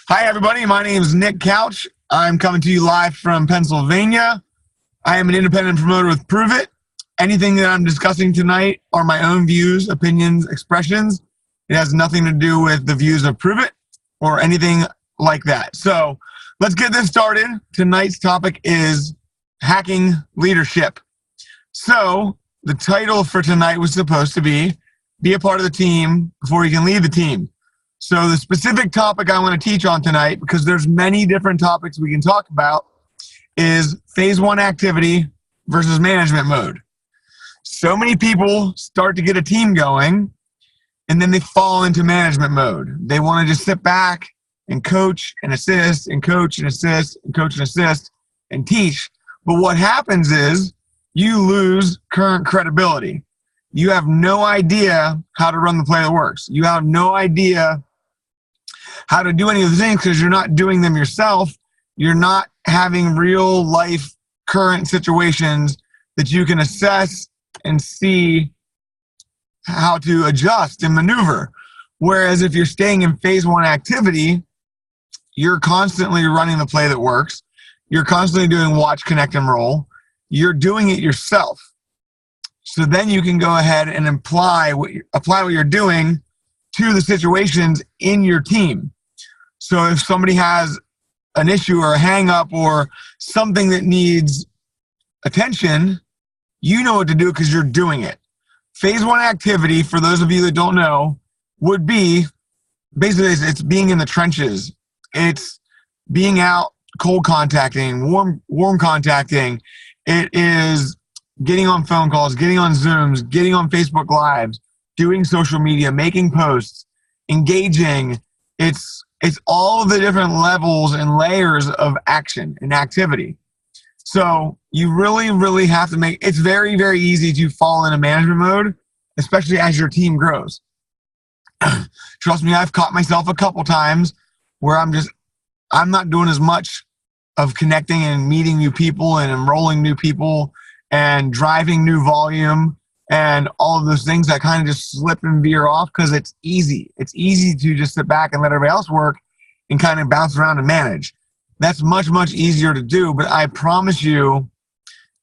Hi, everybody. My name is Nick Couch. I'm coming to you live from Pennsylvania. I am an independent promoter with Pruvit. Anything that I'm discussing tonight are my own views, opinions, expressions. It has nothing to do with the views of Pruvit or anything like that. So let's get this started. Tonight's topic is hacking leadership. So the title for tonight was supposed to be a part of the team before you can lead the team. So the specific topic I want to teach on tonight, because there's many different topics we can talk about, is phase one activity versus management mode. So many people start to get a team going, and then they fall into management mode. They want to just sit back and coach and assist and coach and assist and coach and assist and teach. But what happens is you lose current credibility. You have no idea how to run the play that works. You have no idea how to do any of the things because you're not doing them yourself. You're not having real life current situations that you can assess and see how to adjust and maneuver. Whereas if you're staying in phase one activity, you're constantly running the play that works. You're constantly doing watch, connect, and roll. You're doing it yourself. So then you can go ahead and apply what you're doing to the situations in your team. So if somebody has an issue or a hang up or something that needs attention, you know what to do because you're doing it. Phase one activity, for those of you that don't know, would be basically it's being in the trenches. It's being out cold contacting, warm contacting. It is getting on phone calls, getting on Zooms, getting on Facebook Lives, doing social media, making posts, engaging. It's all the different levels and layers of action and activity. So you really, really have to it's very, very easy to fall into management mode, especially as your team grows. Trust me, I've caught myself a couple times where I'm not doing as much of connecting and meeting new people and enrolling new people and driving new volume and all of those things that kind of just slip and veer off because it's easy. It's easy to just sit back and let everybody else work and kind of bounce around and manage. That's much, much easier to do, but I promise you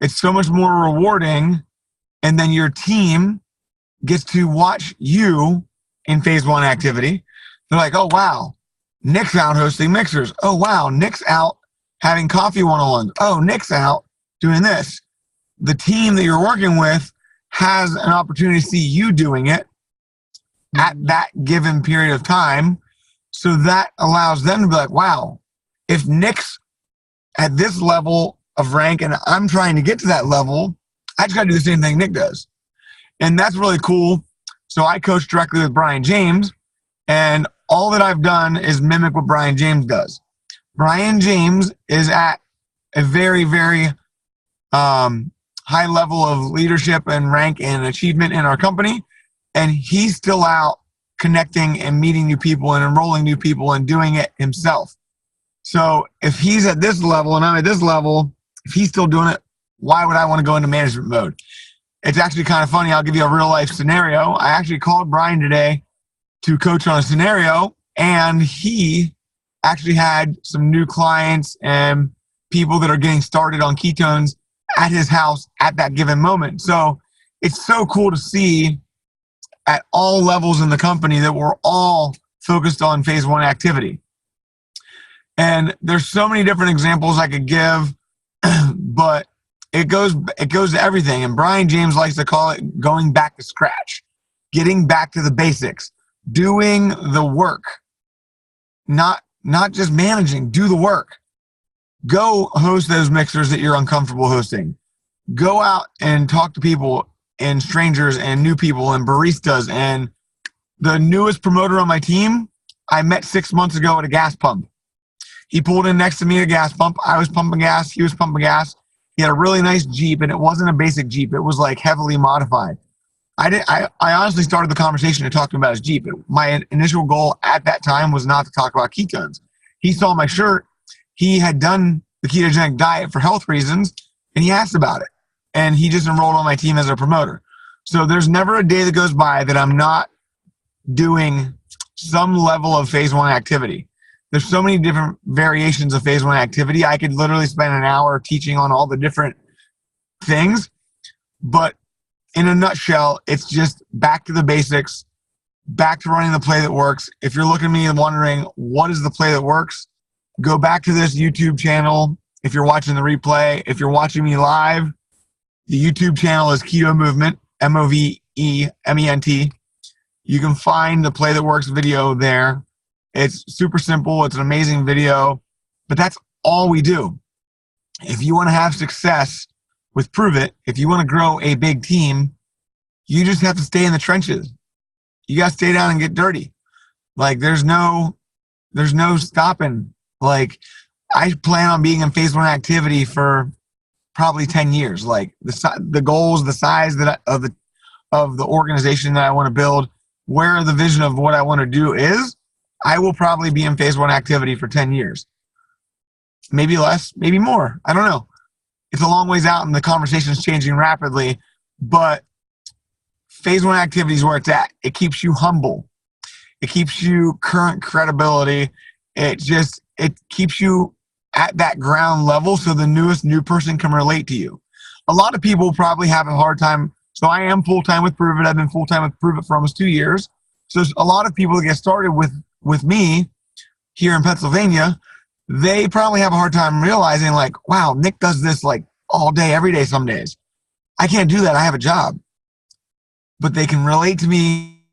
it's so much more rewarding, and then your team gets to watch you in phase one activity. They're like, oh, wow, Nick's out hosting mixers. Oh, wow, Nick's out having coffee one-on-ones. Oh, Nick's out doing this. The team that you're working with has an opportunity to see you doing it at that given period of time. So that allows them to be like, wow, if Nick's at this level of rank and I'm trying to get to that level, I just got to do the same thing Nick does. And that's really cool. So I coach directly with Brian James, and all that I've done is mimic what Brian James does. Brian James is at a very, very high level of leadership and rank and achievement in our company, and he's still out connecting and meeting new people and enrolling new people and doing it himself. So if he's at this level and I'm at this level, if he's still doing it, why would I want to go into management mode? It's actually kind of funny. I'll give you a real life scenario. I actually called Brian today to coach on a scenario, and he actually had some new clients and people that are getting started on ketones at his house at that given moment. So it's so cool to see at all levels in the company that we're all focused on phase one activity. And there's so many different examples I could give, but it goes to everything. And Brian James likes to call it going back to scratch, getting back to the basics, doing the work, not just managing, do the work. Go host those mixers that you're uncomfortable hosting. Go out and talk to people and strangers and new people and baristas. And the newest promoter on my team, I met 6 months ago at a gas pump. He pulled in next to me at a gas pump. I was pumping gas. He was pumping gas. He had a really nice Jeep, and it wasn't a basic Jeep. It was like heavily modified. I honestly started the conversation to talk to him about his Jeep. My initial goal at that time was not to talk about ketones. He saw my shirt. He had done the ketogenic diet for health reasons, and he asked about it. And he just enrolled on my team as a promoter. So there's never a day that goes by that I'm not doing some level of phase one activity. There's so many different variations of phase one activity. I could literally spend an hour teaching on all the different things, but in a nutshell, it's just back to the basics, back to running the play that works. If you're looking at me and wondering what is the play that works, go back to this YouTube channel. If you're watching the replay, if you're watching me live, the YouTube channel is Keto Movement, MOVEMENT. You can find the play that works video there. It's super simple. It's an amazing video, but that's all we do. If you want to have success with Pruvit, if you want to grow a big team, you just have to stay in the trenches. You got to stay down and get dirty. Like there's no stopping. Like I plan on being in phase one activity for probably 10 years. Like the goals, the size of the organization that I want to build, where the vision of what I want to do is, I will probably be in phase one activity for 10 years. Maybe less, maybe more. I don't know. It's a long ways out and the conversation's changing rapidly, but phase one activity is where it's at. It keeps you humble. It keeps you current credibility. It keeps you at that ground level so the new person can relate to you. A lot of people probably have a hard time. So I am full-time with Pruvit. I've been full-time with Pruvit for almost 2 years. So there's a lot of people that get started with me here in Pennsylvania. They probably have a hard time realizing like, wow, Nick does this like all day, every day, some days. I can't do that. I have a job. But they can relate to me.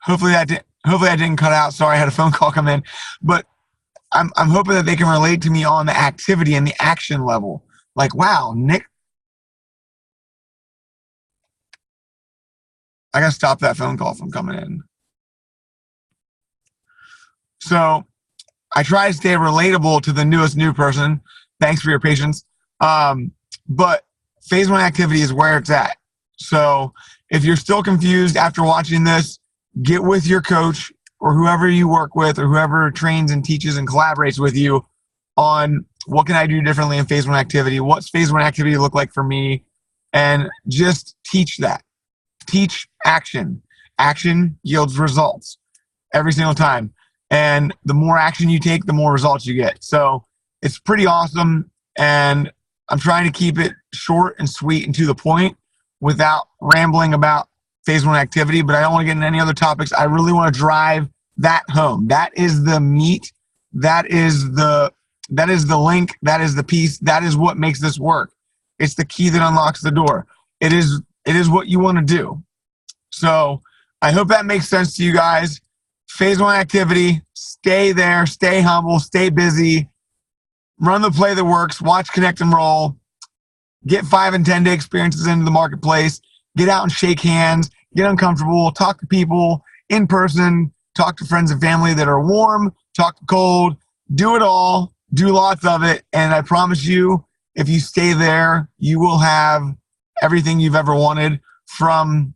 Hopefully that didn't cut out. Sorry, I had a phone call come in. But I'm hoping that they can relate to me on the activity and the action level. Like, wow, Nick. I got to stop that phone call from coming in. So I try to stay relatable to the new person. Thanks for your patience. But phase one activity is where it's at. So if you're still confused after watching this, get with your coach or whoever you work with or whoever trains and teaches and collaborates with you on what can I do differently in phase one activity? What's phase one activity look like for me? And just teach that. Teach action. Action yields results every single time. And the more action you take, the more results you get. So it's pretty awesome. And I'm trying to keep it short and sweet and to the point without rambling about phase one activity, but I don't want to get into any other topics. I really want to drive that home. That is the meat. That is the link. That is the piece. That is what makes this work. It's the key that unlocks the door. It is what you want to do. So I hope that makes sense to you guys. Phase one activity, stay there, stay humble, stay busy, run the play that works, watch, connect, and roll, get 5 and 10 day experiences into the marketplace, get out and shake hands, get uncomfortable, talk to people in person, talk to friends and family that are warm, talk to cold, do it all, do lots of it, and I promise you, if you stay there, you will have everything you've ever wanted from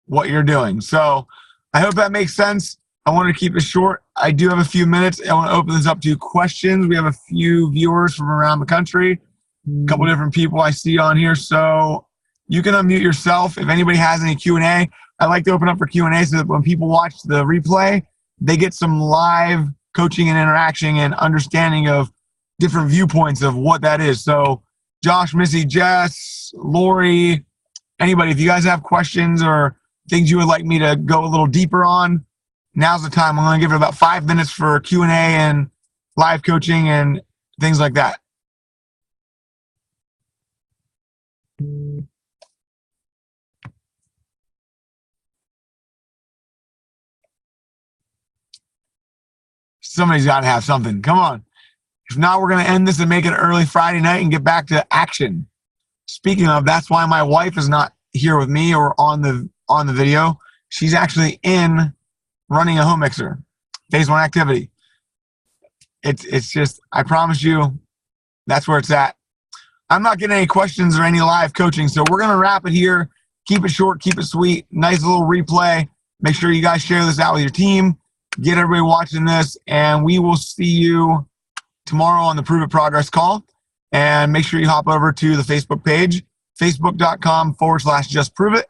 what you're doing. So I hope that makes sense. I want to keep it short. I do have a few minutes. I want to open this up to questions. We have a few viewers from around the country, a couple different people I see on here. So you can unmute yourself. If anybody has any Q&A, I like to open up for Q&A so that when people watch the replay, they get some live coaching and interaction and understanding of different viewpoints of what that is. So Josh, Missy, Jess, Lori, anybody, if you guys have questions or things you would like me to go a little deeper on, now's the time. I'm going to give it about 5 minutes for Q&A and live coaching and things like that. Somebody's got to have something. Come on. If not, we're going to end this and make it early Friday night and get back to action. Speaking of, that's why my wife is not here with me or on the video. She's actually in running a home mixer, phase one activity. It's just, I promise you, that's where it's at. I'm not getting any questions or any live coaching, so we're going to wrap it here. Keep it short, keep it sweet. Nice little replay. Make sure you guys share this out with your team. Get everybody watching this, and we will see you tomorrow on the Pruvit Progress call. And make sure you hop over to the Facebook page, facebook.com/justpruvit.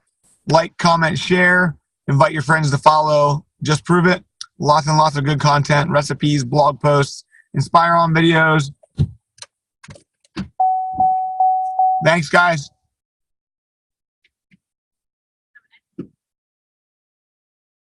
Like, comment, share. Invite your friends to follow Just Pruvit. Lots and lots of good content, recipes, blog posts, Inspire on videos. Thanks, guys.